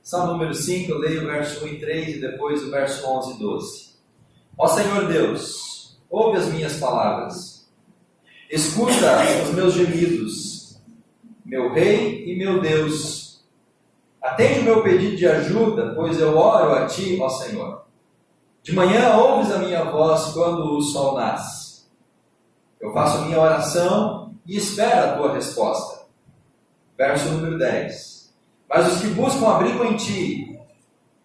Salmo número 5, eu leio o verso 1 e 3 e depois o verso 11 e 12. Ó Senhor Deus, ouve as minhas palavras, escuta os meus gemidos, meu Rei e meu Deus. Atende o meu pedido de ajuda, pois eu oro a Ti, ó Senhor. De manhã ouves a minha voz quando o sol nasce. Eu faço a minha oração e espero a Tua resposta. Verso número 10. Mas os que buscam abrigo em Ti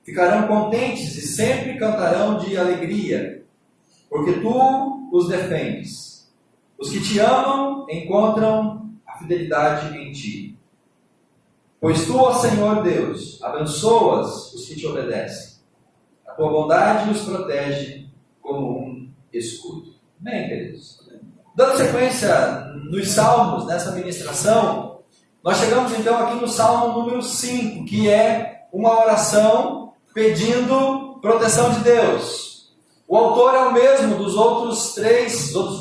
ficarão contentes e sempre cantarão de alegria, porque Tu os defendes. Os que Te amam encontram a fidelidade em Ti. Pois Tu, ó Senhor Deus, abençoas os que Te obedecem. A Tua bondade os protege como um escudo. Amém, queridos? Dando sequência nos Salmos, nessa ministração, nós chegamos então aqui no Salmo número 5, que é uma oração pedindo proteção de Deus. O autor é o mesmo dos outros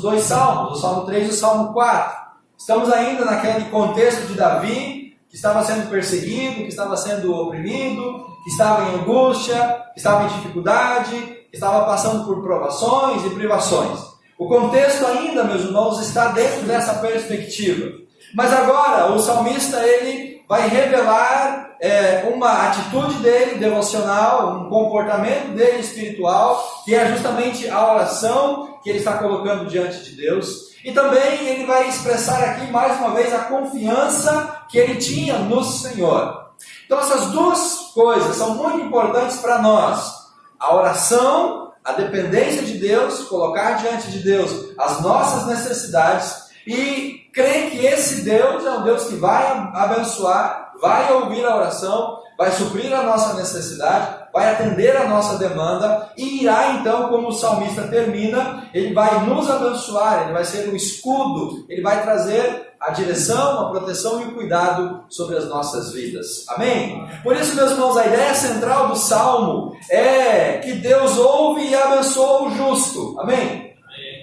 dois Salmos, o Salmo 3 e o Salmo 4. Estamos ainda naquele contexto de Davi, que estava sendo perseguido, que estava sendo oprimido, que estava em angústia, que estava em dificuldade, que estava passando por provações e privações. O contexto ainda, meus irmãos, está dentro dessa perspectiva. Mas agora o salmista ele vai revelar uma atitude dele devocional, um comportamento dele espiritual, que é justamente a oração que ele está colocando diante de Deus. E também ele vai expressar aqui mais uma vez a confiança que ele tinha no Senhor. Então essas duas coisas são muito importantes para nós. A oração, a dependência de Deus, colocar diante de Deus as nossas necessidades e crer que esse Deus é um Deus que vai abençoar, vai ouvir a oração, vai suprir a nossa necessidade, vai atender a nossa demanda e irá então, como o salmista termina, ele vai nos abençoar, ele vai ser um escudo, ele vai trazer a direção, a proteção e o cuidado sobre as nossas vidas. Amém? Por isso, meus irmãos, a ideia central do Salmo é que Deus ouve e abençoa o justo. Amém?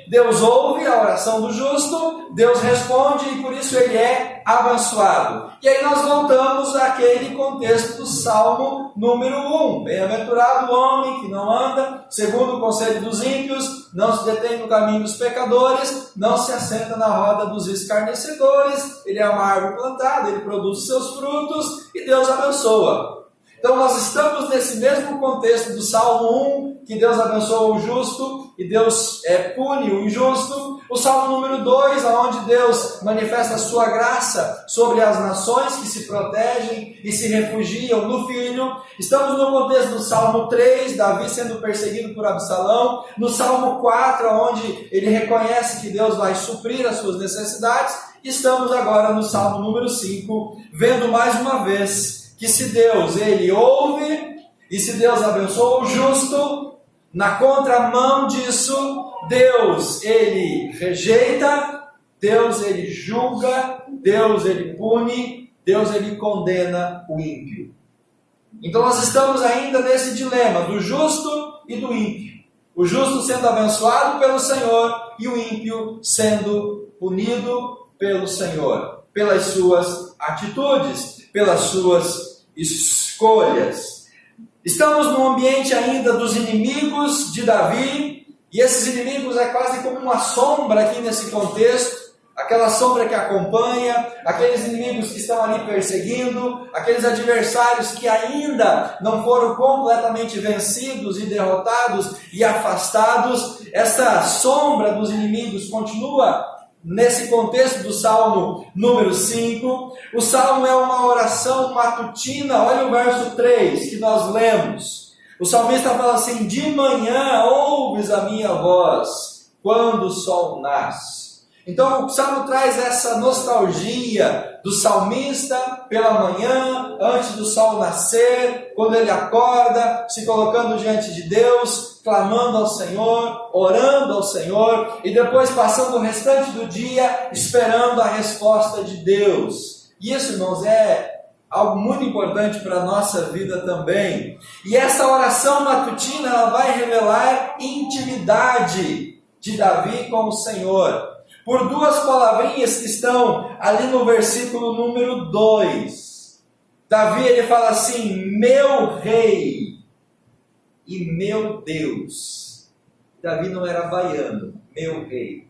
Deus ouve a oração do justo, Deus responde e por isso ele é abençoado. E aí nós voltamos àquele contexto do Salmo número 1. Bem-aventurado o homem que não anda segundo o conselho dos ímpios, não se detém no caminho dos pecadores, não se assenta na roda dos escarnecedores. Ele é uma árvore plantada, ele produz os seus frutos e Deus abençoa. Então nós estamos nesse mesmo contexto do Salmo 1, que Deus abençoa o justo e Deus pune o injusto. O Salmo número 2, onde Deus manifesta a sua graça sobre as nações que se protegem e se refugiam no Filho. Estamos no contexto do Salmo 3, Davi sendo perseguido por Absalão. No Salmo 4, onde ele reconhece que Deus vai suprir as suas necessidades. Estamos agora no Salmo número 5, vendo mais uma vez que se Deus, ele ouve, e se Deus abençoa o justo, na contramão disso, Deus, ele rejeita, Deus, ele julga, Deus, ele pune, Deus, ele condena o ímpio. Então nós estamos ainda nesse dilema do justo e do ímpio. O justo sendo abençoado pelo Senhor e o ímpio sendo punido pelo Senhor, pelas suas atitudes, pelas suas escolhas. Estamos no ambiente ainda dos inimigos de Davi, e esses inimigos é quase como uma sombra aqui nesse contexto, aquela sombra que acompanha, aqueles inimigos que estão ali perseguindo, aqueles adversários que ainda não foram completamente vencidos e derrotados e afastados. Essa sombra dos inimigos continua nesse contexto do Salmo número 5. O Salmo é uma oração matutina. Olha o verso 3 que nós lemos. O salmista fala assim: de manhã ouves a minha voz quando o sol nasce. Então o Salmo traz essa nostalgia do salmista pela manhã, antes do sol nascer, quando ele acorda, se colocando diante de Deus, clamando ao Senhor, orando ao Senhor, e depois passando o restante do dia esperando a resposta de Deus. E isso, irmãos, é algo muito importante para a nossa vida também. E essa oração matutina, ela vai revelar intimidade de Davi com o Senhor, por duas palavrinhas que estão ali no versículo número 2. Davi, ele fala assim: meu rei e meu Deus. Davi não era baiano, meu rei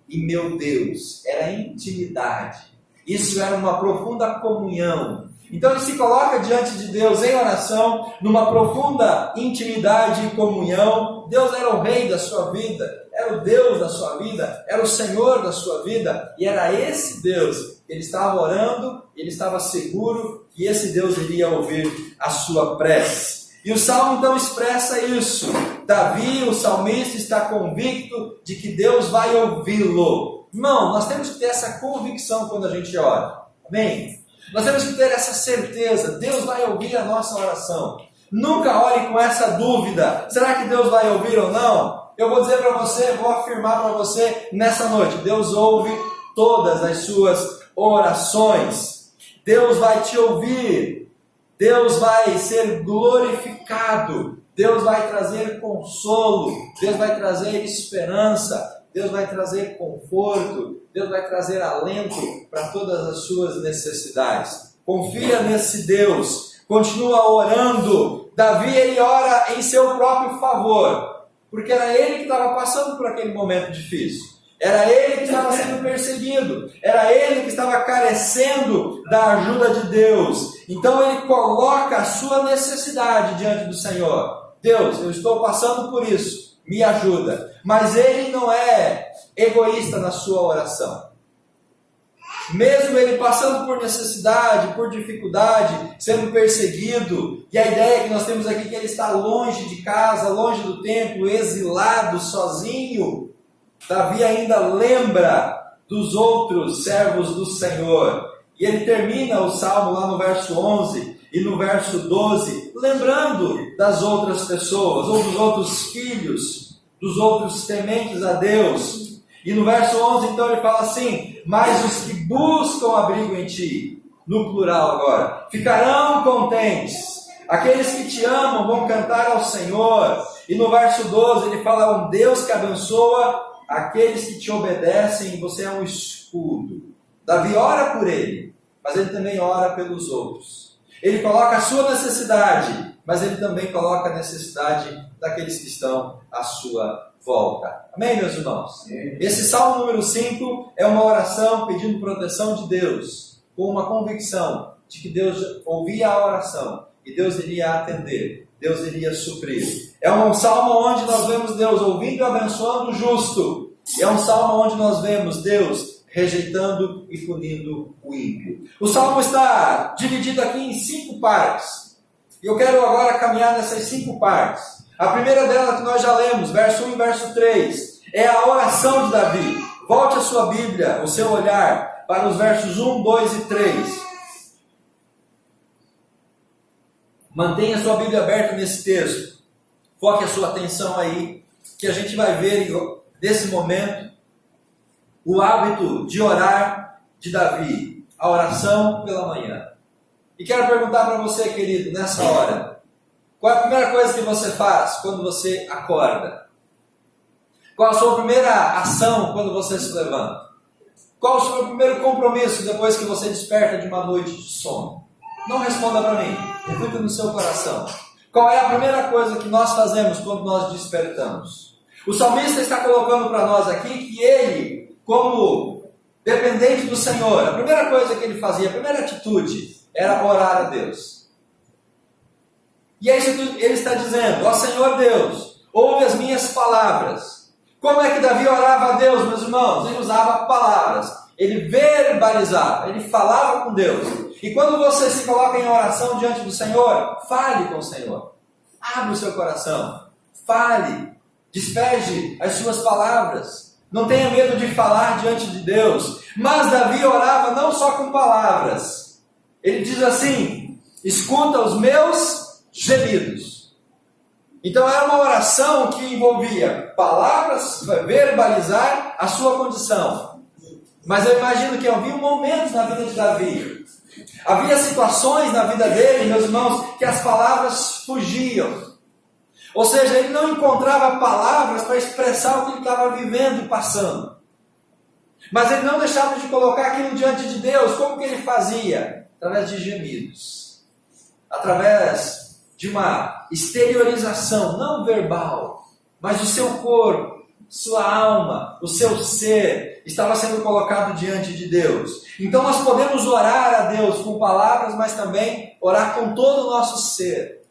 e meu Deus, era intimidade. Isso era uma profunda comunhão. Então ele se coloca diante de Deus em oração, numa profunda intimidade e comunhão. Deus era o rei da sua vida, era o Deus da sua vida, era o Senhor da sua vida, e era esse Deus. Ele estava orando, ele estava seguro que esse Deus iria ouvir a sua prece. E o Salmo então expressa isso. Davi, o salmista, está convicto de que Deus vai ouvi-lo. Irmão, nós temos que ter essa convicção quando a gente ora. Amém? Nós temos que ter essa certeza. Deus vai ouvir a nossa oração. Nunca ore com essa dúvida. Será que Deus vai ouvir ou não? Eu vou dizer para você, vou afirmar para você nessa noite. Deus ouve todas as suas orações. Deus vai te ouvir. Deus vai ser glorificado. Deus vai trazer consolo. Deus vai trazer esperança. Deus vai trazer conforto. Deus vai trazer alento para todas as suas necessidades. Confia nesse Deus. Continua orando. Davi, ele ora em seu próprio favor, porque era ele que estava passando por aquele momento difícil. Era ele que estava sendo perseguido. Era ele que estava carecendo da ajuda de Deus. Então ele coloca a sua necessidade diante do Senhor. Deus, eu estou passando por isso, me ajuda. Mas ele não é egoísta na sua oração. Mesmo ele passando por necessidade, por dificuldade, sendo perseguido, e a ideia que nós temos aqui é que ele está longe de casa, longe do templo, exilado, sozinho, Davi ainda lembra dos outros servos do Senhor. E ele termina o salmo lá no verso 11 e no verso 12, lembrando das outras pessoas, ou dos outros filhos, dos outros tementes a Deus. E no verso 11, então, ele fala assim: mas os que buscam abrigo em ti, no plural agora, ficarão contentes. Aqueles que te amam vão cantar ao Senhor. E no verso 12, ele fala: um Deus que abençoa aqueles que te obedecem, você é um escudo. Davi ora por ele, mas ele também ora pelos outros. Ele coloca a sua necessidade, mas ele também coloca a necessidade daqueles que estão à sua volta. Amém, meus irmãos? Amém. Esse Salmo número 5 é uma oração pedindo proteção de Deus, com uma convicção de que Deus ouvia a oração e Deus iria atender, Deus iria suprir. É um salmo onde nós vemos Deus ouvindo e abençoando o justo. E é um salmo onde nós vemos Deus rejeitando e punindo o ímpio. O salmo está dividido aqui em 5 partes. E eu quero agora caminhar nessas 5 partes. A primeira dela que nós já lemos, verso 1 e verso 3, é a oração de Davi. Volte a sua Bíblia, o seu olhar, para os versos 1, 2 e 3. Mantenha a sua Bíblia aberta nesse texto. Foque a sua atenção aí, que a gente vai ver nesse momento o hábito de orar de Davi, a oração pela manhã. E quero perguntar para você, querido, nessa hora, qual é a primeira coisa que você faz quando você acorda? Qual a sua primeira ação quando você se levanta? Qual o seu primeiro compromisso depois que você desperta de uma noite de sono? Não responda para mim, reflita no seu coração. Qual é a primeira coisa que nós fazemos quando nós despertamos? O salmista está colocando para nós aqui que ele, como dependente do Senhor, a primeira coisa que ele fazia, a primeira atitude, era orar a Deus. E é isso que ele está dizendo: ó Senhor Deus, ouve as minhas palavras. Como é que Davi orava a Deus, meus irmãos? Ele usava palavras, ele verbalizava, ele falava com Deus. E quando você se coloca em oração diante do Senhor, fale com o Senhor. Abra o seu coração, fale, despeje as suas palavras. Não tenha medo de falar diante de Deus. Mas Davi orava não só com palavras. Ele diz assim: escuta os meus gemidos. Então era uma oração que envolvia palavras, verbalizar a sua condição. Mas eu imagino que havia momentos na vida de Davi, havia situações na vida dele, meus irmãos, que as palavras fugiam. Ou seja, ele não encontrava palavras para expressar o que ele estava vivendo e passando. Mas ele não deixava de colocar aquilo diante de Deus. Como que ele fazia? Através de gemidos. através de uma exteriorização, não verbal, mas o seu corpo, sua alma, o seu ser, estava sendo colocado diante de Deus. Então nós podemos orar a Deus com palavras, mas também orar com todo o nosso ser.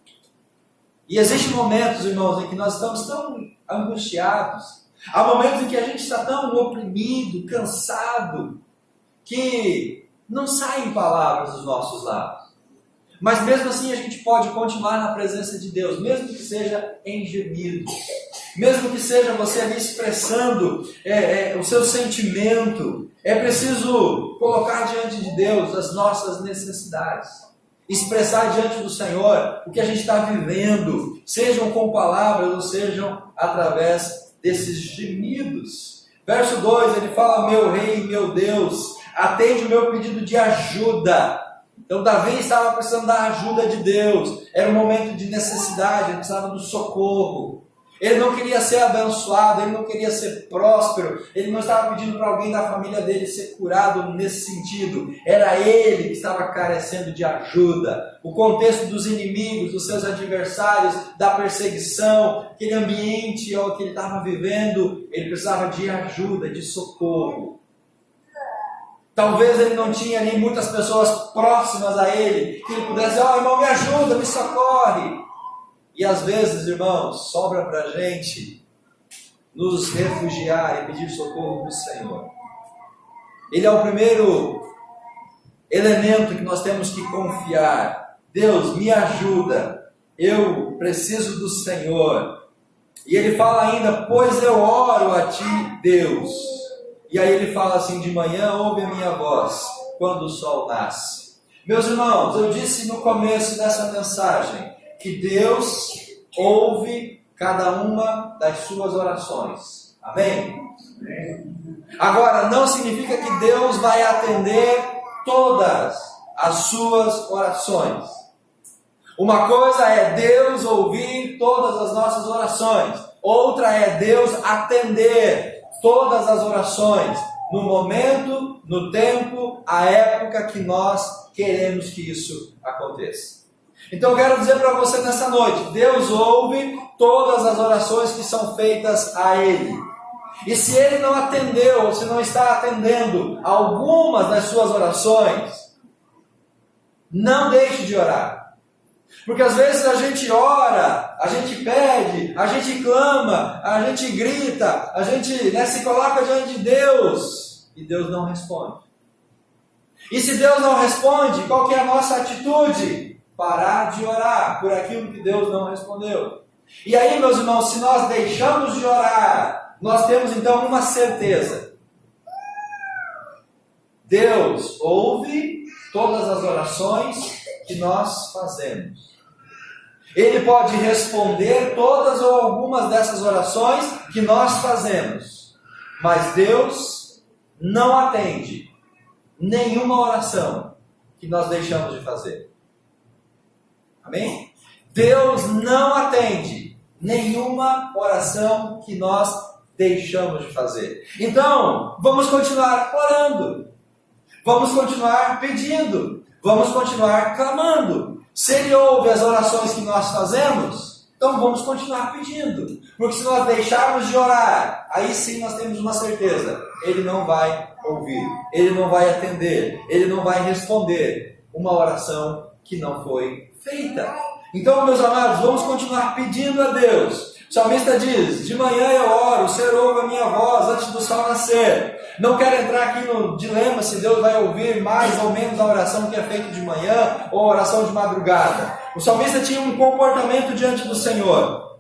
E existem momentos, irmãos, em que nós estamos tão angustiados, há momentos em que a gente está tão oprimido, cansado, que não saem palavras dos nossos lábios. Mas mesmo assim a gente pode continuar na presença de Deus, mesmo que seja em gemidos, mesmo que seja você ali expressando o seu sentimento. É preciso colocar diante de Deus as nossas necessidades, expressar diante do Senhor o que a gente está vivendo, sejam com palavras ou sejam através desses gemidos. Verso 2, ele fala: meu rei, meu Deus, atende o meu pedido de ajuda. Então Davi estava precisando da ajuda de Deus, era um momento de necessidade, ele precisava do socorro. Ele não queria ser abençoado, ele não queria ser próspero, ele não estava pedindo para alguém da família dele ser curado nesse sentido. Era ele que estava carecendo de ajuda. O contexto dos inimigos, dos seus adversários, da perseguição, aquele ambiente que ele estava vivendo, ele precisava de ajuda, de socorro. Talvez ele não tinha nem muitas pessoas próximas a ele, que ele pudesse dizer: irmão, me ajuda, me socorre. E às vezes, irmãos, sobra para a gente nos refugiar e pedir socorro do Senhor. Ele é o primeiro elemento que nós temos que confiar. Deus, me ajuda, eu preciso do Senhor. E ele fala ainda: pois eu oro a ti, Deus. E aí ele fala assim: de manhã ouve a minha voz, quando o sol nasce. Meus irmãos, eu disse no começo dessa mensagem que Deus ouve cada uma das suas orações. Amém? Amém. Agora, não significa que Deus vai atender todas as suas orações. Uma coisa é Deus ouvir todas as nossas orações. Outra é Deus atender todas as orações, no momento, no tempo, a época que nós queremos que isso aconteça. Então eu quero dizer para você nessa noite: Deus ouve todas as orações que são feitas a Ele. E se Ele não atendeu, ou se não está atendendo algumas das suas orações, não deixe de orar. Porque às vezes a gente ora, a gente pede, a gente clama, a gente grita, a gente se coloca diante de Deus e Deus não responde. E se Deus não responde, qual que é a nossa atitude? Parar de orar por aquilo que Deus não respondeu. E aí, meus irmãos, se nós deixamos de orar, nós temos então uma certeza: Deus ouve todas as orações que nós fazemos. Ele pode responder todas ou algumas dessas orações que nós fazemos, mas Deus não atende nenhuma oração que nós deixamos de fazer. Amém? Deus não atende nenhuma oração que nós deixamos de fazer. Então, vamos continuar orando, vamos continuar pedindo, vamos continuar clamando. Se Ele ouve as orações que nós fazemos, então vamos continuar pedindo. Porque se nós deixarmos de orar, aí sim nós temos uma certeza: Ele não vai ouvir, Ele não vai atender, Ele não vai responder uma oração que não foi feita. Então, meus amados, vamos continuar pedindo a Deus. O salmista diz: de manhã eu oro, o Senhor ouve a minha voz antes do sol nascer. Não quero entrar aqui no dilema se Deus vai ouvir mais ou menos a oração que é feita de manhã ou a oração de madrugada. O salmista tinha um comportamento diante do Senhor.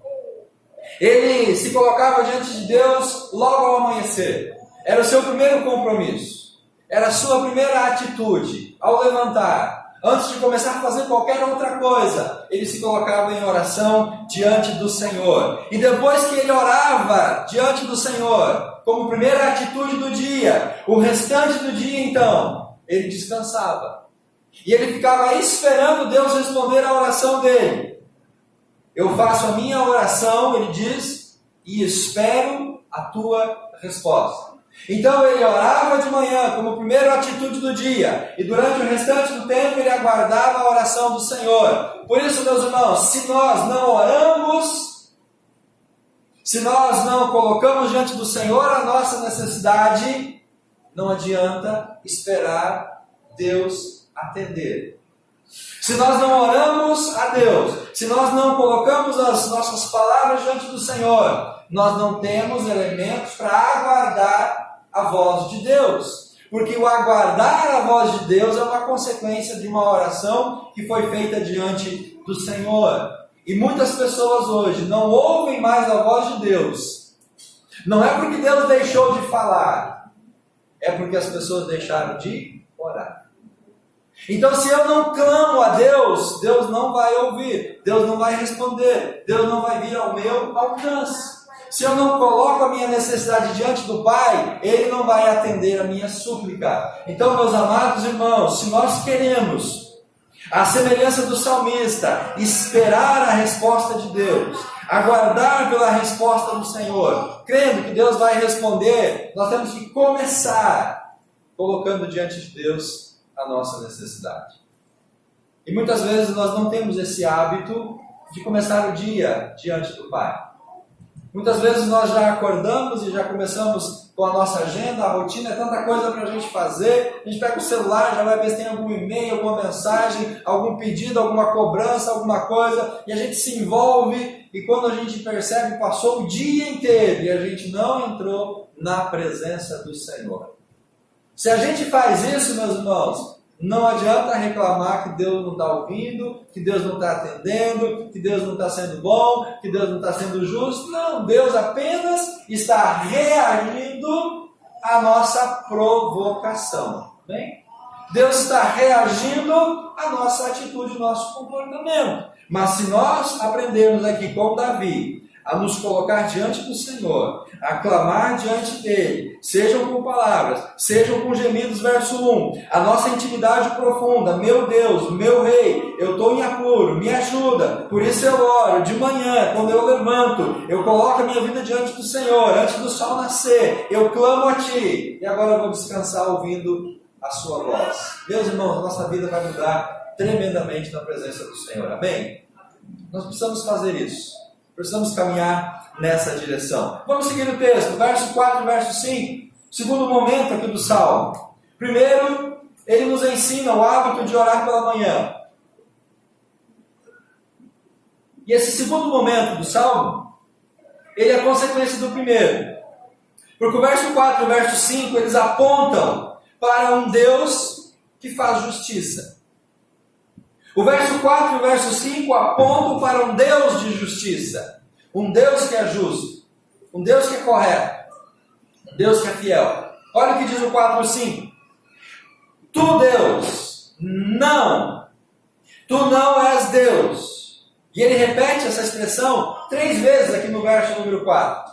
Ele se colocava diante de Deus logo ao amanhecer. Era o seu primeiro compromisso. Era a sua primeira atitude ao levantar. Antes de começar a fazer qualquer outra coisa, ele se colocava em oração diante do Senhor. E depois que ele orava diante do Senhor, como primeira atitude do dia, o restante do dia então, ele descansava. E ele ficava esperando Deus responder a oração dele. Eu faço a minha oração, ele diz, e espero a tua resposta. Então ele orava de manhã como primeira atitude do dia, e durante o restante do tempo ele aguardava a oração do Senhor. Por isso, meus irmãos, se nós não oramos, se nós não colocamos diante do Senhor a nossa necessidade, não adianta esperar Deus atender. Se nós não oramos a Deus, se nós não colocamos as nossas palavras diante do Senhor, nós não temos elementos para aguardar a voz de Deus. Porque o aguardar a voz de Deus é uma consequência de uma oração que foi feita diante do Senhor. E muitas pessoas hoje não ouvem mais a voz de Deus. Não é porque Deus deixou de falar, é porque as pessoas deixaram de orar. Então, se eu não clamo a Deus, Deus não vai ouvir, Deus não vai responder, Deus não vai vir ao meu alcance. Se eu não coloco a minha necessidade diante do Pai, Ele não vai atender a minha súplica. Então, meus amados irmãos, se nós queremos, à semelhança do salmista, esperar a resposta de Deus, aguardar pela resposta do Senhor, crendo que Deus vai responder, nós temos que começar colocando diante de Deus a nossa necessidade. E muitas vezes nós não temos esse hábito de começar o dia diante do Pai. Muitas vezes nós já acordamos e já começamos com a nossa agenda, a rotina, é tanta coisa para a gente fazer, a gente pega o celular, já vai ver se tem algum e-mail, alguma mensagem, algum pedido, alguma cobrança, alguma coisa, e a gente se envolve, e quando a gente percebe, passou o dia inteiro e a gente não entrou na presença do Senhor. Se a gente faz isso, meus irmãos, não adianta reclamar que Deus não está ouvindo, que Deus não está atendendo, que Deus não está sendo bom, que Deus não está sendo justo. Não, Deus apenas está reagindo à nossa provocação. Bem? Deus está reagindo à nossa atitude, ao nosso comportamento. Mas se nós aprendermos aqui com Davi, a nos colocar diante do Senhor, a clamar diante dele, sejam com palavras, sejam com gemidos, verso 1, a nossa intimidade profunda, meu Deus, meu Rei, eu estou em apuro, me ajuda, por isso eu oro, de manhã, quando eu levanto, eu coloco a minha vida diante do Senhor, antes do sol nascer, eu clamo a Ti, e agora eu vou descansar ouvindo a Sua voz. Meus irmãos, a nossa vida vai mudar tremendamente na presença do Senhor, amém? Nós precisamos fazer isso. Precisamos caminhar nessa direção. Vamos seguir o texto, verso 4 e verso 5. Segundo momento aqui do Salmo. Primeiro, ele nos ensina o hábito de orar pela manhã. E esse segundo momento do Salmo, ele é consequência do primeiro. Porque o verso 4 e o verso 5, eles apontam para um Deus que faz justiça. O verso 4 e o verso 5 apontam para um Deus de justiça. Um Deus que é justo. Um Deus que é correto. Um Deus que é fiel. Olha o que diz o 4 e o 5. Tu, Deus, não. Tu não és Deus. E ele repete essa expressão 3 vezes aqui no verso número 4.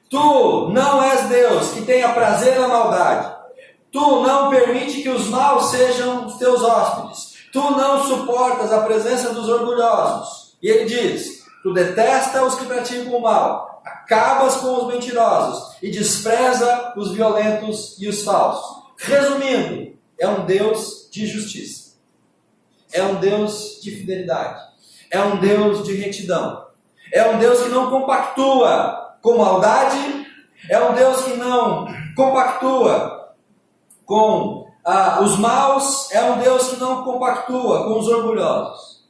Tu não és Deus que tenha prazer na maldade. Tu não permite que os maus sejam os teus hóspedes. Tu não suportas a presença dos orgulhosos. E ele diz, tu detesta os que praticam o mal, acabas com os mentirosos e despreza os violentos e os falsos. Resumindo, é um Deus de justiça. É um Deus de fidelidade. É um Deus de retidão. É um Deus que não compactua com maldade. É um Deus que não compactua com os maus. É um Deus que não compactua com os orgulhosos.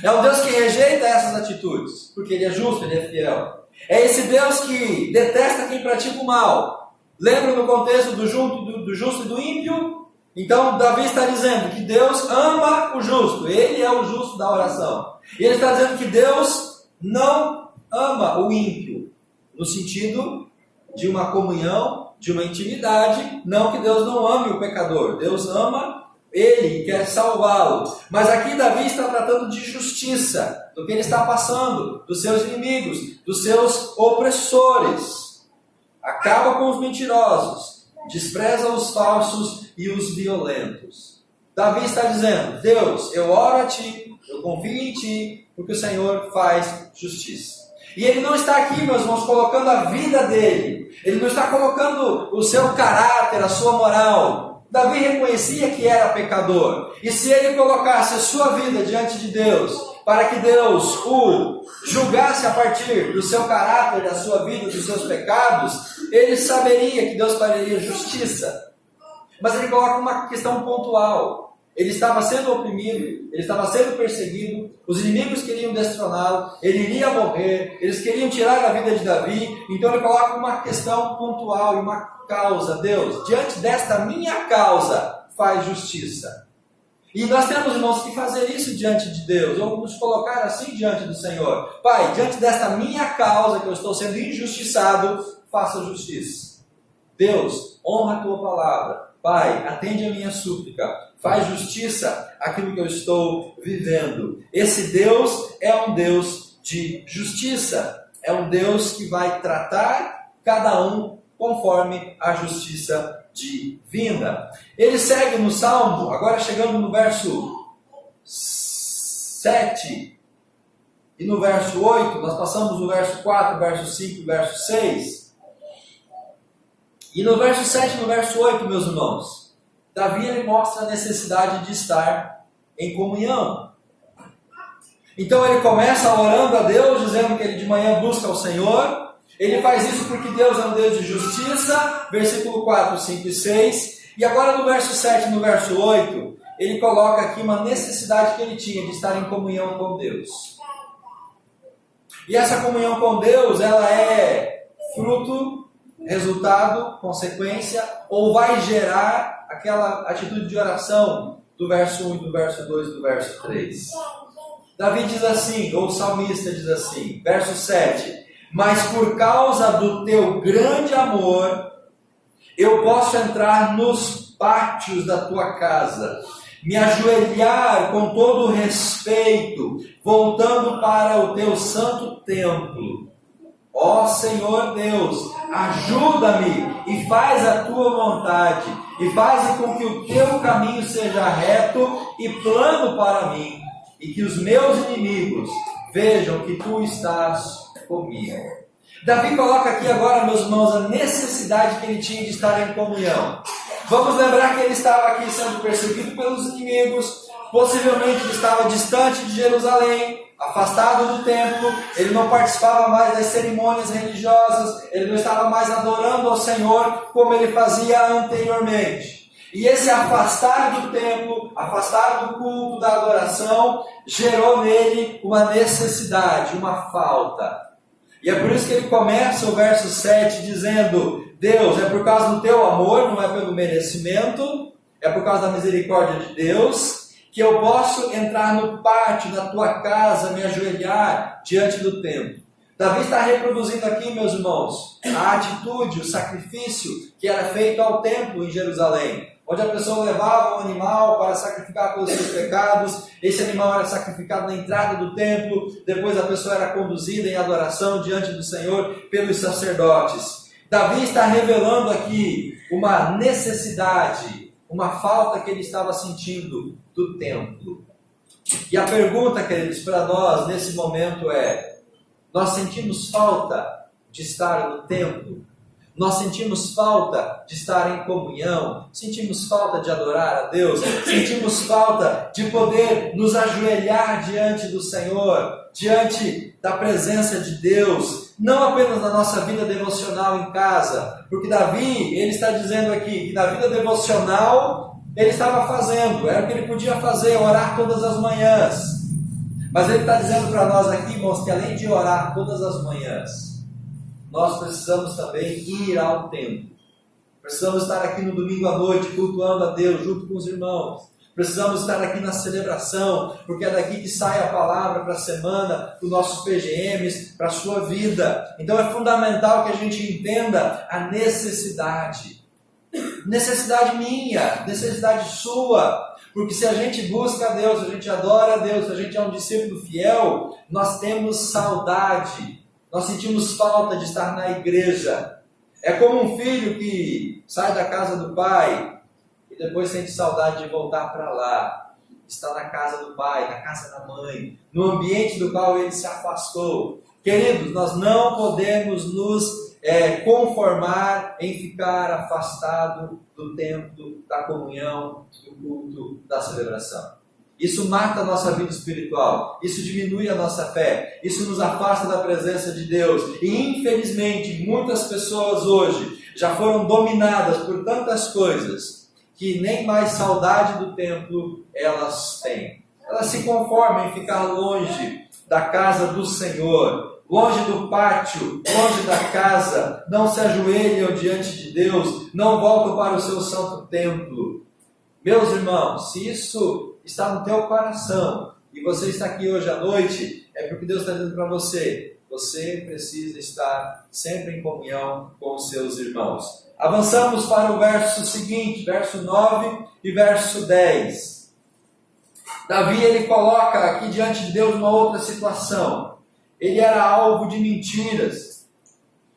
É um Deus que rejeita essas atitudes, porque Ele é justo, Ele é fiel. É esse Deus que detesta quem pratica o mal. Lembra no contexto do justo e do ímpio? Então Davi está dizendo que Deus ama o justo. Ele é o justo da oração. E ele está dizendo que Deus não ama o ímpio, no sentido de uma comunhão, de uma intimidade. Não que Deus não ame o pecador. Deus ama ele e quer salvá-lo. Mas aqui Davi está tratando de justiça, do que ele está passando, dos seus inimigos, dos seus opressores. Acaba com os mentirosos, despreza os falsos e os violentos. Davi está dizendo, Deus, eu oro a Ti, eu confio em Ti, porque o Senhor faz justiça. E ele não está aqui, meus irmãos, colocando a vida dele. Ele não está colocando o seu caráter, a sua moral. Davi reconhecia que era pecador. E se ele colocasse a sua vida diante de Deus, para que Deus o julgasse a partir do seu caráter, da sua vida, dos seus pecados, ele saberia que Deus faria justiça. Mas ele coloca uma questão pontual. Ele estava sendo oprimido, ele estava sendo perseguido, os inimigos queriam destroná-lo, ele iria morrer, eles queriam tirar a vida de Davi, então ele coloca uma questão pontual e uma causa. Deus, diante desta minha causa, faz justiça. E nós temos, irmãos, que fazer isso diante de Deus, ou nos colocar assim diante do Senhor. Pai, diante desta minha causa, que eu estou sendo injustiçado, faça justiça. Deus, honra a tua palavra. Pai, atende a minha súplica, faz justiça àquilo que eu estou vivendo. Esse Deus é um Deus de justiça, é um Deus que vai tratar cada um conforme a justiça divina. Ele segue no Salmo, agora chegando no verso 7 e no verso 8, nós passamos no verso 4, verso 5 e verso 6. E no verso 7 e no verso 8, meus irmãos, Davi ele mostra a necessidade de estar em comunhão. Então ele começa orando a Deus, dizendo que ele de manhã busca o Senhor. Ele faz isso porque Deus é um Deus de justiça, versículo 4, 5 e 6. E agora no verso 7 e no verso 8, ele coloca aqui uma necessidade que ele tinha de estar em comunhão com Deus. E essa comunhão com Deus, ela é fruto, resultado, consequência, ou vai gerar aquela atitude de oração do verso 1 e do verso 2 e do verso 3. Davi diz assim, ou o salmista diz assim, verso 7, mas por causa do teu grande amor, eu posso entrar nos pátios da tua casa, me ajoelhar com todo respeito, voltando para o teu santo templo. Ó Senhor Deus, ajuda-me e faz a tua vontade, e faz com que o teu caminho seja reto e plano para mim, e que os meus inimigos vejam que tu estás comigo. Davi coloca aqui agora, meus irmãos, a necessidade que ele tinha de estar em comunhão. Vamos lembrar que ele estava aqui sendo perseguido pelos inimigos, possivelmente ele estava distante de Jerusalém, afastado do templo, ele não participava mais das cerimônias religiosas, ele não estava mais adorando ao Senhor como ele fazia anteriormente. E esse afastar do templo, afastar do culto, da adoração, gerou nele uma necessidade, uma falta. E é por isso que ele começa o verso 7 dizendo, Deus, é por causa do teu amor, não é pelo merecimento, é por causa da misericórdia de Deus, que eu posso entrar no pátio da tua casa, me ajoelhar diante do templo. Davi está reproduzindo aqui, meus irmãos, a atitude, o sacrifício que era feito ao templo em Jerusalém, onde a pessoa levava um animal para sacrificar pelos seus pecados, esse animal era sacrificado na entrada do templo, depois a pessoa era conduzida em adoração diante do Senhor pelos sacerdotes. Davi está revelando aqui uma necessidade, uma falta que ele estava sentindo do templo. E a pergunta, queridos, para nós nesse momento é: nós sentimos falta de estar no templo? Nós sentimos falta de estar em comunhão? Sentimos falta de adorar a Deus? Sentimos falta de poder nos ajoelhar diante do Senhor, diante da presença de Deus, não apenas na nossa vida devocional em casa, porque Davi, ele está dizendo aqui que na vida devocional ele estava fazendo, era o que ele podia fazer, orar todas as manhãs. Mas ele está dizendo para nós aqui, irmãos, que além de orar todas as manhãs, nós precisamos também ir ao templo. Precisamos estar aqui no domingo à noite, cultuando a Deus junto com os irmãos. Precisamos estar aqui na celebração, porque é daqui que sai a palavra para a semana, para os nossos PGMs, para a sua vida. Então é fundamental que a gente entenda a necessidade. Necessidade minha, necessidade sua. Porque se a gente busca a Deus, a gente adora a Deus, a gente é um discípulo fiel, nós temos saudade. Nós sentimos falta de estar na igreja. É como um filho que sai da casa do pai e depois sente saudade de voltar para lá. Está na casa do pai, na casa da mãe, no ambiente do qual ele se afastou. Queridos, nós não podemos nos conformar em ficar afastado do templo, da comunhão, do culto, da celebração. Isso mata a nossa vida espiritual, isso diminui a nossa fé, isso nos afasta da presença de Deus. E infelizmente muitas pessoas hoje já foram dominadas por tantas coisas que nem mais saudade do templo elas têm. Elas se conformam em ficar longe da casa do Senhor, longe do pátio, longe da casa, não se ajoelham diante de Deus, não voltam para o seu santo templo. Meus irmãos, se isso está no teu coração e você está aqui hoje à noite, é porque Deus está dizendo para você, você precisa estar sempre em comunhão com os seus irmãos. Avançamos para o verso seguinte, verso 9 e verso 10. Davi, ele coloca aqui diante de Deus uma outra situação. Ele era alvo de mentiras,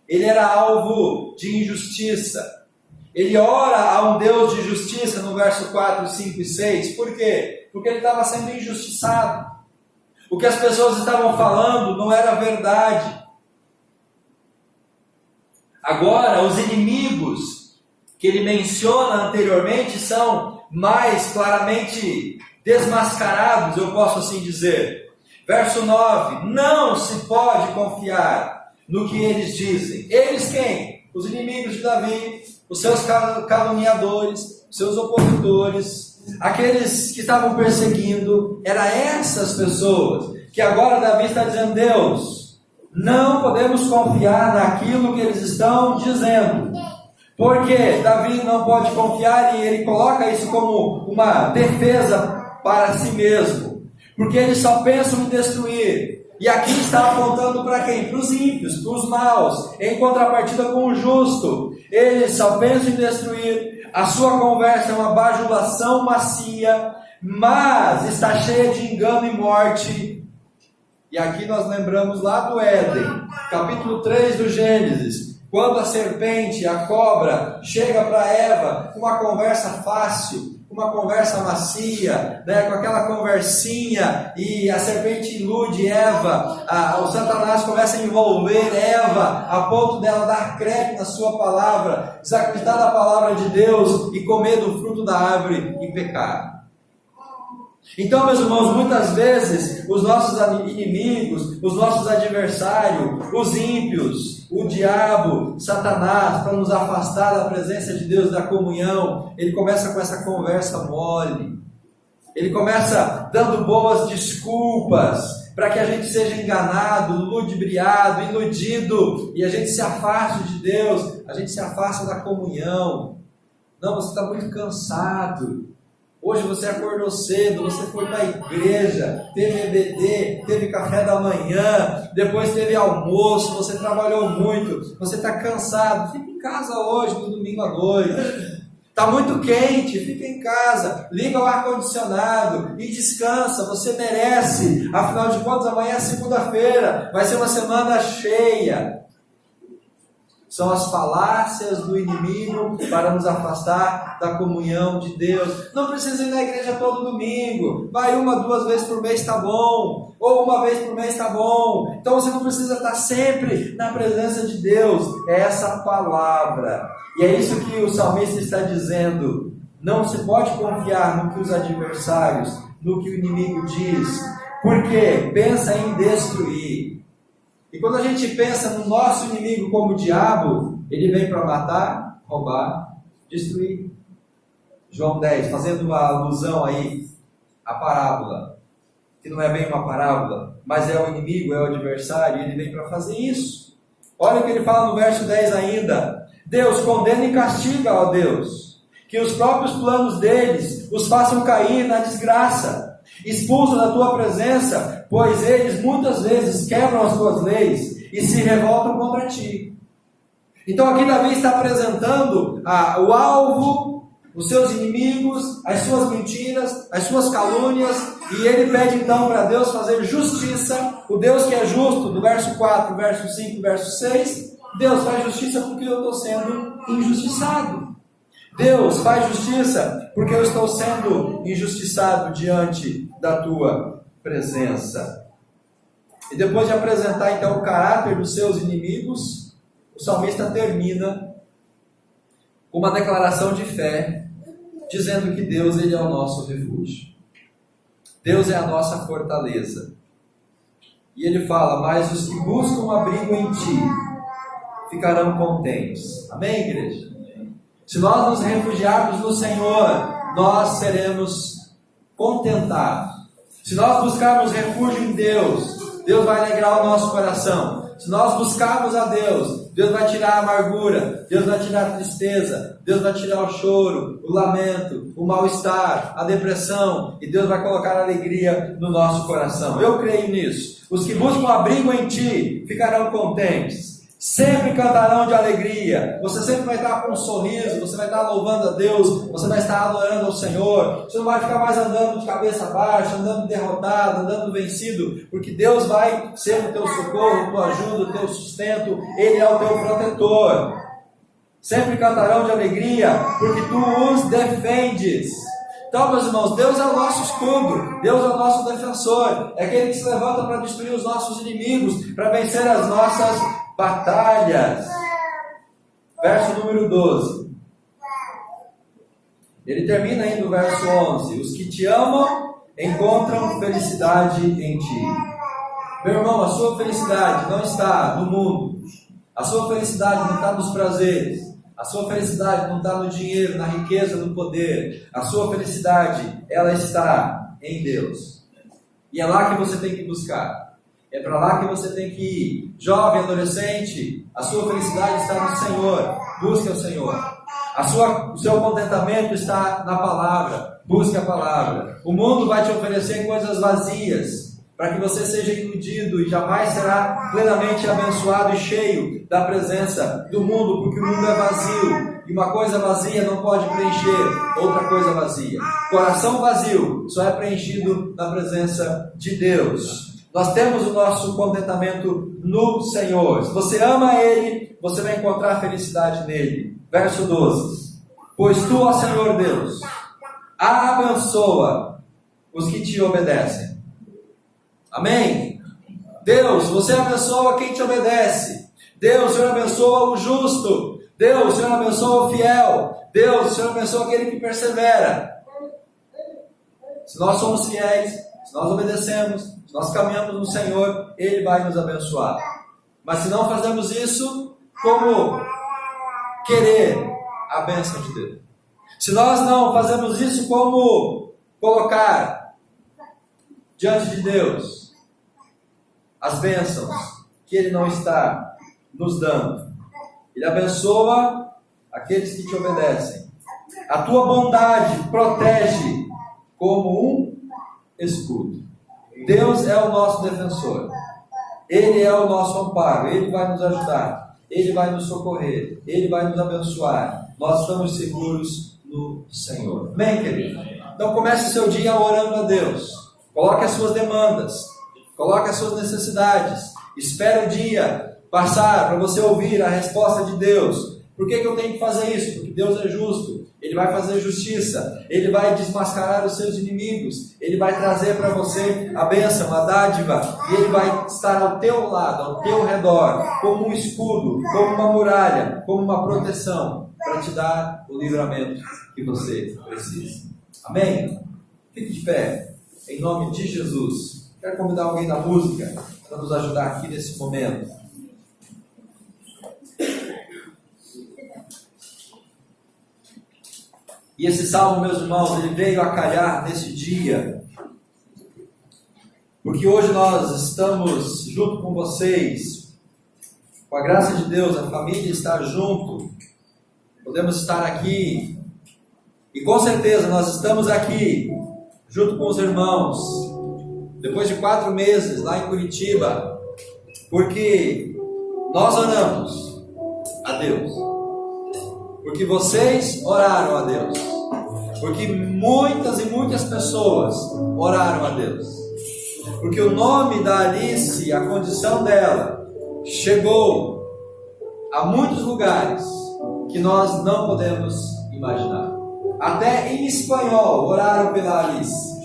ele era alvo de injustiça. Ele ora a um Deus de justiça no verso 4, 5 e 6. Por quê? Porque ele estava sendo injustiçado. O que as pessoas estavam falando não era verdade. Agora, os inimigos que ele menciona anteriormente são mais claramente desmascarados, eu posso assim dizer. Verso 9: não se pode confiar no que eles dizem. Eles quem? Os inimigos de Davi, os seus caluniadores, os seus opositores, aqueles que estavam perseguindo. Eram essas pessoas que agora Davi está dizendo: Deus, não podemos confiar naquilo que eles estão dizendo. Porque Davi não pode confiar, e ele coloca isso como uma defesa para si mesmo. Porque eles só pensam em destruir. E aqui está apontando para quem? Para os ímpios, para os maus, em contrapartida com o justo. Eles só pensam em destruir. A sua conversa é uma bajulação macia, mas está cheia de engano e morte. E aqui nós lembramos lá do Éden, capítulo 3 do Gênesis, quando a serpente, a cobra, chega para Eva com uma conversa fácil, uma conversa macia, com aquela conversinha, e a serpente ilude Eva, o Satanás começa a envolver Eva, a ponto dela dar crédito na sua palavra, desacreditar da palavra de Deus, e comer do fruto da árvore e pecar. Então, meus irmãos, muitas vezes, os nossos inimigos, os nossos adversários, os ímpios, o diabo, Satanás, para nos afastar da presença de Deus, da comunhão, ele começa com essa conversa mole, ele começa dando boas desculpas, para que a gente seja enganado, ludibriado, iludido, e a gente se afaste de Deus, a gente se afasta da comunhão. Não, você está muito cansado. Hoje você acordou cedo, você foi para a igreja, teve EBD, teve café da manhã, depois teve almoço, você trabalhou muito, você está cansado, fica em casa hoje, no domingo à noite. Está muito quente, fica em casa, liga o ar-condicionado e descansa, você merece. Afinal de contas, amanhã é segunda-feira, vai ser uma semana cheia. São as falácias do inimigo para nos afastar da comunhão de Deus. Não precisa ir na igreja todo domingo. Vai 1, 2 vezes por mês, está bom. Ou 1 vez por mês, está bom. Então você não precisa estar sempre na presença de Deus. É essa palavra. E é isso que o salmista está dizendo. Não se pode confiar no que os adversários, no que o inimigo diz. Porque pensa em destruir. E quando a gente pensa no nosso inimigo como o diabo, ele vem para matar, roubar, destruir. João 10, fazendo uma alusão aí à parábola, que não é bem uma parábola, mas é o inimigo, é o adversário, e ele vem para fazer isso. Olha o que ele fala no verso 10 ainda. Deus condena e castiga, ó Deus, que os próprios planos deles os façam cair na desgraça. Expulsa da tua presença, pois eles muitas vezes quebram as tuas leis e se revoltam contra ti. Então aqui Davi está apresentando o alvo, os seus inimigos, as suas mentiras, as suas calúnias, e ele pede então para Deus fazer justiça. O Deus que é justo, do verso 4, verso 5, verso 6, Deus faz justiça porque eu estou sendo injustiçado. Deus faz justiça porque eu estou sendo injustiçado diante da tua presença. E depois de apresentar então o caráter dos seus inimigos, o salmista termina com uma declaração de fé, dizendo que Deus, ele é o nosso refúgio. Deus é a nossa fortaleza. E ele fala: mas os que buscam abrigo em ti ficarão contentes. Amém, igreja? Se nós nos refugiarmos no Senhor, nós seremos contentados. Se nós buscarmos refúgio em Deus, Deus vai alegrar o nosso coração. Se nós buscarmos a Deus, Deus vai tirar a amargura, Deus vai tirar a tristeza, Deus vai tirar o choro, o lamento, o mal-estar, a depressão, e Deus vai colocar alegria no nosso coração. Eu creio nisso. Os que buscam abrigo em ti ficarão contentes. Sempre cantarão de alegria. Você sempre vai estar com um sorriso. Você vai estar louvando a Deus. Você vai estar adorando ao Senhor. Você não vai ficar mais andando de cabeça baixa, andando derrotado, andando vencido, porque Deus vai ser o teu socorro, a tua ajuda, o teu sustento. Ele é o teu protetor. Sempre cantarão de alegria, porque tu os defendes. Então, meus irmãos, Deus é o nosso escudo, Deus é o nosso defensor, é aquele que se levanta para destruir os nossos inimigos, para vencer as nossas batalhas. Verso número 12. Ele termina aí no verso 11: os que te amam encontram felicidade em ti. Meu irmão, a sua felicidade não está no mundo, a sua felicidade não está nos prazeres, a sua felicidade não está no dinheiro, na riqueza, no poder. A sua felicidade, ela está em Deus. E é lá que você tem que buscar. É para lá que você tem que ir. Jovem, adolescente, a sua felicidade está no Senhor. Busque o Senhor. O seu contentamento está na palavra. Busque a palavra. O mundo vai te oferecer coisas vazias, para que você seja iludido e jamais será plenamente abençoado e cheio da presença do mundo, porque o mundo é vazio, e uma coisa vazia não pode preencher outra coisa vazia. Coração vazio só é preenchido na presença de Deus. Nós temos o nosso contentamento no Senhor. Se você ama Ele, você vai encontrar felicidade nele. Verso 12: pois tu, ó Senhor Deus, abençoa os que te obedecem. Amém? Deus, você abençoa quem te obedece. Deus, o Senhor abençoa o justo. Deus, o Senhor abençoa o fiel. Deus, o Senhor abençoa aquele que persevera. Se nós somos fiéis, se nós obedecemos, se nós caminhamos no Senhor, Ele vai nos abençoar. Mas se não fazemos isso, como querer a bênção de Deus? Se nós não fazemos isso, como colocar diante de Deus as bênçãos que Ele não está nos dando? Ele abençoa aqueles que te obedecem. A tua bondade protege como um escudo. Deus é o nosso defensor. Ele é o nosso amparo. Ele vai nos ajudar. Ele vai nos socorrer. Ele vai nos abençoar. Nós estamos seguros no Senhor. Amém, querido? Então comece o seu dia orando a Deus. Coloque as suas demandas. Coloque as suas necessidades. Espere o dia passar para você ouvir a resposta de Deus. Por que eu tenho que fazer isso? Porque Deus é justo. Ele vai fazer justiça. Ele vai desmascarar os seus inimigos. Ele vai trazer para você a bênção, a dádiva. E Ele vai estar ao teu lado, ao teu redor, como um escudo, como uma muralha, como uma proteção, para te dar o livramento que você precisa. Amém? Fique de pé, em nome de Jesus. Quero convidar alguém da música para nos ajudar aqui nesse momento. E esse salmo, meus irmãos, ele veio a calhar nesse dia, porque hoje nós estamos junto com vocês, com a graça de Deus, a família está junto, podemos estar aqui, e com certeza nós estamos aqui, junto com os irmãos, depois de 4 meses lá em Curitiba, porque nós oramos a Deus. Porque vocês oraram a Deus. Porque muitas e muitas pessoas oraram a Deus. Porque o nome da Alice, a condição dela, chegou a muitos lugares que nós não podemos imaginar. Até em espanhol oraram pela Alice.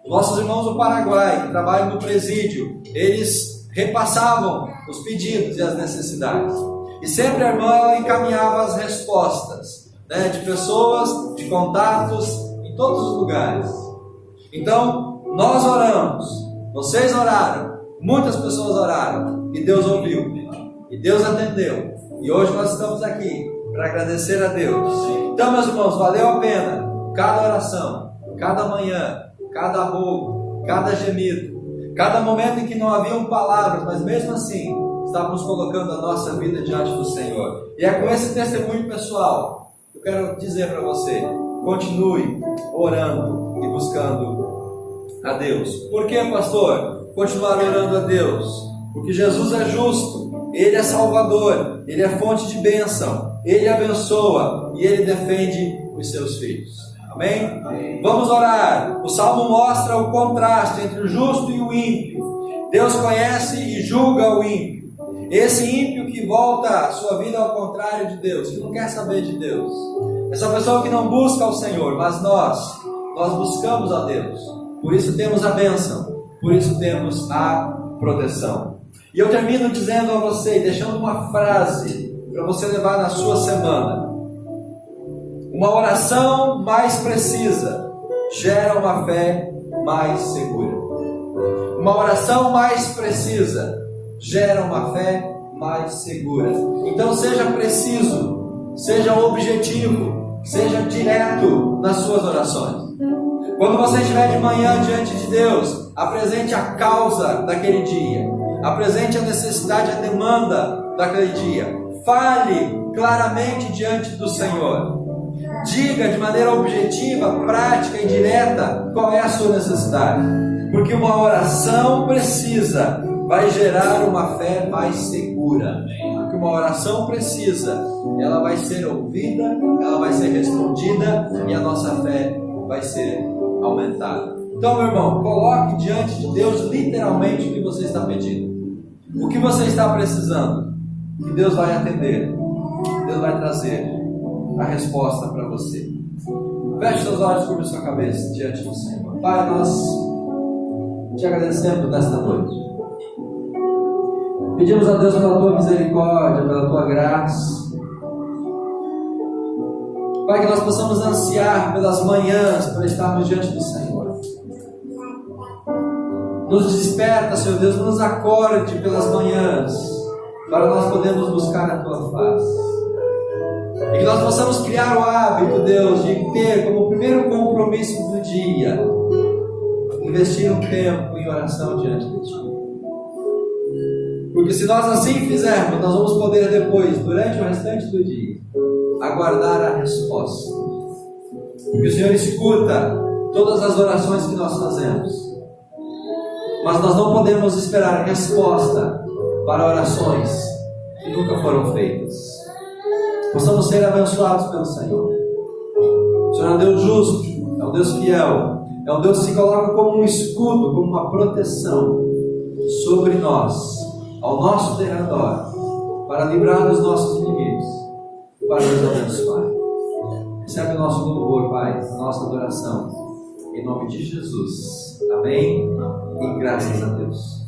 Nossos irmãos do Paraguai, que trabalham no presídio, eles repassavam os pedidos e as necessidades. E sempre a irmã ela encaminhava as respostas, né, de pessoas, de contatos, em todos os lugares. Então, nós oramos, vocês oraram, muitas pessoas oraram, e Deus ouviu, e Deus atendeu. E hoje nós estamos aqui para agradecer a Deus. Então, meus irmãos, valeu a pena cada oração, cada manhã, cada rogo, cada gemido, cada momento em que não haviam palavras, mas mesmo assim estávamos colocando a nossa vida diante do Senhor. E é com esse testemunho pessoal que eu quero dizer para você: continue orando e buscando a Deus. Por que, pastor, continuar orando a Deus? Porque Jesus é justo, Ele é Salvador, Ele é fonte de bênção, Ele abençoa e Ele defende os seus filhos. Amém? Amém? Vamos orar. O Salmo mostra o contraste entre o justo e o ímpio. Deus conhece e julga o ímpio. Esse ímpio que volta a sua vida ao contrário de Deus, que não quer saber de Deus. Essa pessoa que não busca o Senhor, mas nós buscamos a Deus. Por isso temos a bênção, por isso temos a proteção. E eu termino dizendo a você, deixando uma frase para você levar na sua semana. Uma oração mais precisa gera uma fé mais segura. Uma oração mais precisa gera uma fé mais segura. Então seja preciso, seja objetivo, seja direto nas suas orações. Quando você estiver de manhã diante de Deus, apresente a causa daquele dia, apresente a necessidade, a demanda daquele dia. Fale claramente diante do Senhor. Diga de maneira objetiva, prática e direta qual é a sua necessidade. Porque uma oração precisa vai gerar uma fé mais segura. Porque uma oração precisa, ela vai ser ouvida, ela vai ser respondida e a nossa fé vai ser aumentada. Então, meu irmão, coloque diante de Deus literalmente o que você está pedindo. O que você está precisando, que Deus vai atender. Deus vai trazer a resposta para você. Feche seus olhos, curva sua cabeça diante do Senhor. Pai, nós te agradecemos nesta noite. Pedimos a Deus pela tua misericórdia, pela tua graça. Pai, que nós possamos ansiar pelas manhãs para estarmos diante do Senhor. Nos desperta, Senhor Deus, nos acorde pelas manhãs para nós podermos buscar a tua face. E que nós possamos criar o hábito, Deus, de ter como primeiro compromisso do dia investir um tempo em oração diante de Ti. Porque se nós assim fizermos, nós vamos poder depois, durante o restante do dia, aguardar a resposta. Porque o Senhor escuta todas as orações que nós fazemos. Mas nós não podemos esperar resposta para orações que nunca foram feitas. Possamos ser abençoados pelo Senhor. O Senhor é um Deus justo, é um Deus fiel, é um Deus que se coloca como um escudo, como uma proteção sobre nós, ao nosso derredor, para livrar dos nossos inimigos, para nos abençoar. Recebe o nosso louvor, Pai, a nossa adoração, em nome de Jesus. Amém e graças a Deus.